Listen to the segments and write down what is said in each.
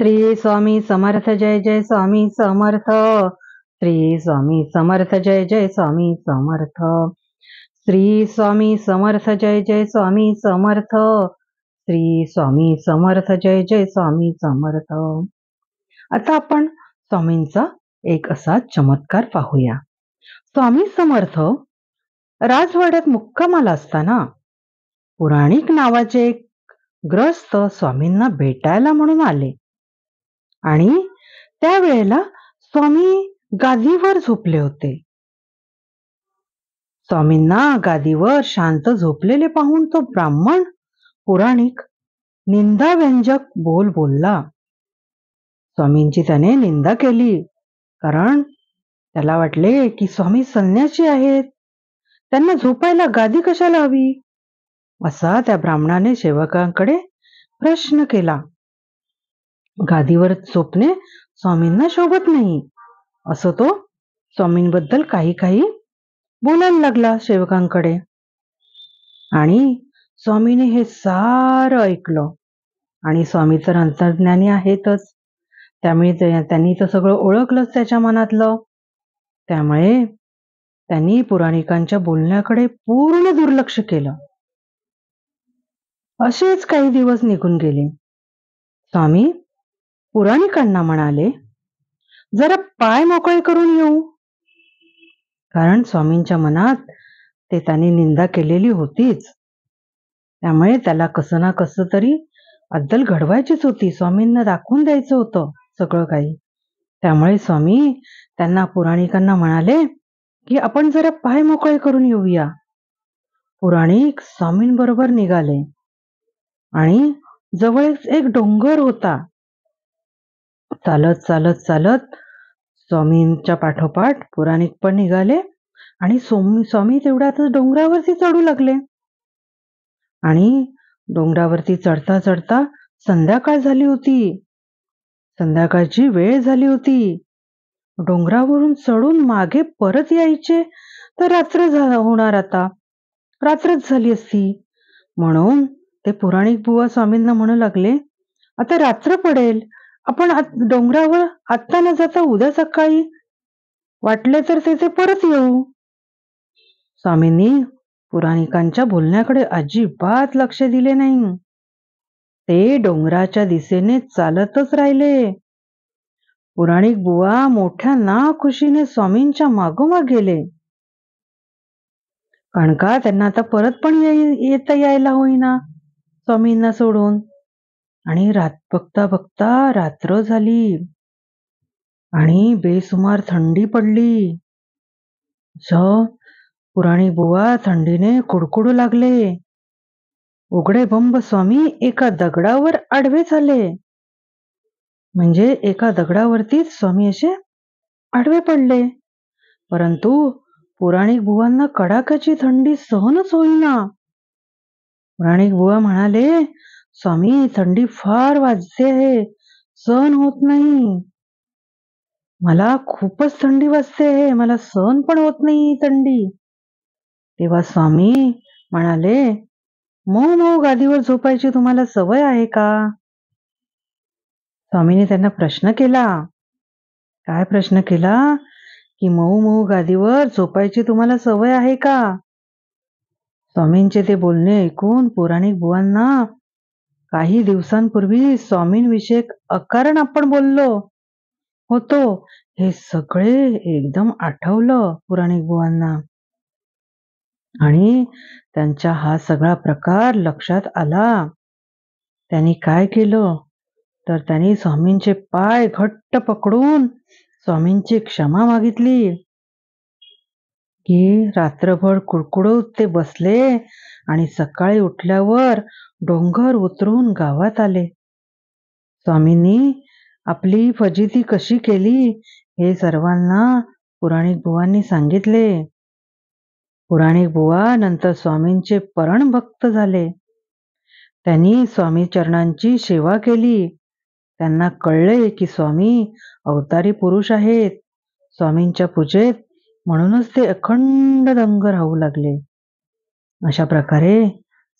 श्री स्वामी समर्थ जय जय स्वामी समर्थ. श्री स्वामी समर्थ जय जय स्वामी समर्थ. श्री स्वामी समर्थ जय जय स्वामी समर्थ. श्री स्वामी समर्थ जय जय स्वामी समर्थ. आता आपण स्वामींचा एक असा चमत्कार पाहूया. स्वामी समर्थ राजवाड्यात मुक्कामाला असताना पुराणिक नावाचे एक ग्रस्त स्वामींना भेटायला म्हणून आले आणि त्यावेळेला स्वामी गादीवर झोपले होते. स्वामींना गादीवर शांत झोपलेले पाहून तो ब्राह्मण पुराणिक निंदाव्यंजक बोल बोलला. स्वामींची त्याने निंदा केली, कारण त्याला वाटले की स्वामी संन्यासी आहेत, त्यांना झोपायला गादी कशाला हवी, असा त्या ब्राह्मणाने सेवकांकडे प्रश्न केला. गादीवर झोपणे स्वामींना शोभत नाही, असं तो स्वामींबद्दल काही काही बोलायला लागला सेवकांकडे. आणि स्वामीने हे सारं ऐकलं आणि स्वामी तर अंतर्ज्ञानी आहेतच, त्यामुळे त्यांनी तर सगळं ओळखलंच त्याच्या मनातलं. त्यामुळे त्यांनी पुराणिकांच्या बोलण्याकडे पूर्ण दुर्लक्ष केलं. असेच काही दिवस निघून गेले. स्वामी पुराणिकांना म्हणाले, जरा पाय मोकळे करून येऊ. कारण स्वामींच्या मनात ते त्यांनी निंदा केलेली होतीच, त्यामुळे त्याला कसं ना कसं तरी अद्दल घडवायचीच होती, स्वामींना दाखवून द्यायचं होतं सगळं काही. त्यामुळे स्वामी त्यांना पुराणिकांना म्हणाले की आपण जरा पाय मोकळे करून येऊया. पुराणिक स्वामींबरोबर निघाले आणि जवळच एक डोंगर होता. चालत चालत चालत स्वामींच्या पाठोपाठ पुराणिक पण निघाले आणि स्वामी तेवढ्यातच डोंगरावरती चढू लागले. आणि डोंगरावरती चढता चढता संध्याकाळ झाली होती, संध्याकाळची वेळ झाली होती. डोंगरावरून चढून मागे परत यायचे तर रात्र होणार, आता रात्रच झाली असती. म्हणून ते पुराणिक बुवा स्वामींना म्हणू लागले, आता रात्र पडेल, आपण डोंगरावर आत्ता न जाता उद्या सकाळी वाटले तर तेथे परत येऊ. स्वामींनी पुराणिकांच्या बोलण्याकडे अजिबात लक्ष दिले नाही. ते डोंगराच्या दिशेने चालतच राहिले. पुराणिक बुवा मोठ्या नाखुशीने स्वामींच्या मागोमाग गेले, कारण का त्यांना आता परत पण यायला होईना स्वामींना सोडून. आणि बघता बघता रात्र झाली आणि बेसुमार थंडी पडली. पुराणिक बुवा थंडीने कुडकुडू लागले. उघडे बंब स्वामी एका दगडावर आडवे झाले, म्हणजे एका दगडावरतीच स्वामी असे आडवे पडले. परंतु पुराणिक बुवांना कडाक्याची थंडी सहनच होईना. पुराणिक बुवा म्हणाले, स्वामी थंडी फार वाजते आहे, सहन होत नाही, मला खूपच थंडी वाजते आहे, मला सहन पण होत नाही थंडी. तेव्हा स्वामी म्हणाले, मऊ मऊ गादीवर झोपायची तुम्हाला सवय आहे का? स्वामीने त्यांना प्रश्न केला. काय प्रश्न केला? की मऊ मऊ गादीवर झोपायची तुम्हाला सवय आहे का? स्वामींचे ते बोलणे ऐकून पुराणिक बुवांना काही दिवसांपूर्वी स्वामींविषयक अकारण आपण बोललो होतो हे सगळे एकदम आठवलं पुराणिक बुवांना. आणि त्यांच्या हा सगळा प्रकार लक्षात आला. त्यांनी काय केलं तर त्यांनी स्वामींचे पाय घट्ट पकडून स्वामींची क्षमा मागितली. की रात्रभर कुडकुडत ते बसले आणि सकाळी उठल्यावर डोंगर उतरून गावात आले. स्वामींनी आपली फजिती कशी केली हे सर्वांना पुराणिक बुवांनी सांगितले. पुराणिक बुवा नंतर स्वामींचे परण भक्त झाले. त्यांनी स्वामी चरणांची सेवा केली. त्यांना कळले की स्वामी अवतारी पुरुष आहेत. स्वामींच्या पूजेत म्हणूनच ते अखंड दंग राहू लागले. अशा प्रकारे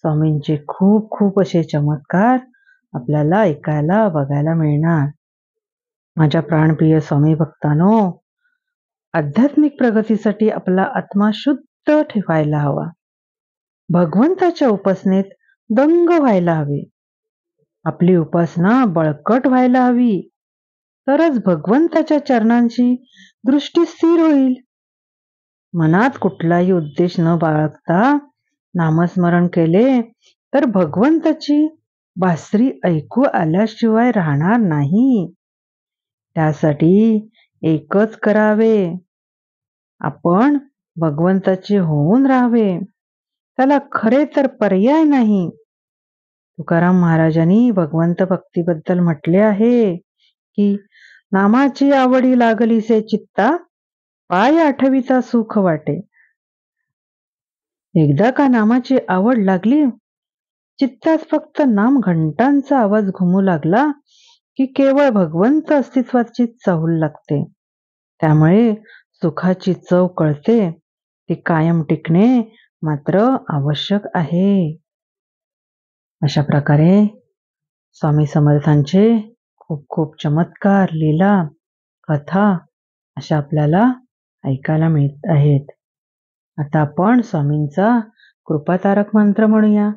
स्वामींचे खूप खूप असे चमत्कार आपल्याला ऐकायला बघायला मिळणार. माझ्या प्राणप्रिय स्वामी भक्तांनो, आध्यात्मिक प्रगतीसाठी आपला आत्मा शुद्ध ठेवायला हवा. भगवंताच्या उपासनेत दंग व्हायला हवे. आपली उपासना बळकट व्हायला हवी. तरच भगवंताच्या चरणांची दृष्टी स्थिर होईल. मनात कुठलाही उद्देश न बाळगता नामस्मरण केले तर भगवंताची बासरी ऐकू आल्याशिवाय राहणार नाही. त्यासाठी एकच करावे, आपण भगवंताचे होऊन राहावे. त्याला खरे तर पर्याय नाही. तुकाराम महाराजांनी भगवंत भक्तीबद्दल म्हटले आहे की नामाची आवडी लागलीसे चित्ता, पाय आठवीचा सुख वाटे. एकदा का नामाची आवड लागली, चित्तात फक्त नाम घंटांचा आवाज घुमू लागला की केवळ भगवंत अस्तित्वाची चाहूल लागते. त्यामुळे सुखाची चव कळते. ती कायम टिकणे मात्र आवश्यक आहे. अशा प्रकारे स्वामी समर्थांचे खूप खूप चमत्कार, लीला, कथा अशा आपल्याला ऐकायला मिळत आहेत. आता आपण स्वामींचा कृपातारक मंत्र म्हणूया.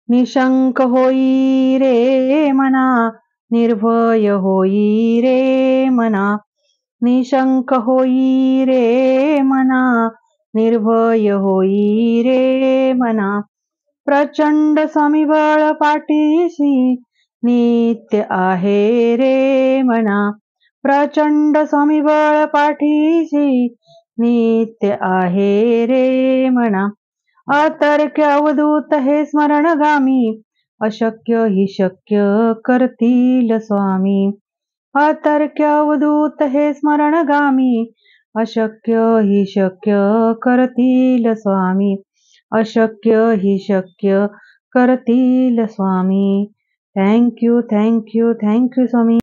निशंक होई रे मना, निर्भय होई रे मना. निशंक होई रे मना, निर्भय होई रे मना. प्रचंड स्वामीबळ पाठीशी नित्य आहे रे मना. प्रचंड स्वामीबळ पाठीशी नित्य आहे रे मना. अतर्क्य अवधूत हे स्मरणगामी, अशक्य हि शक्य करतील स्वामी. अतर्क्य अवधूत हे स्मरणगामी, अशक्य हि शक्य करतील स्वामी. अशक्य हि शक्य करतील स्वामी. थँक्यू, थँक्यू, थँक्यू स्वामी.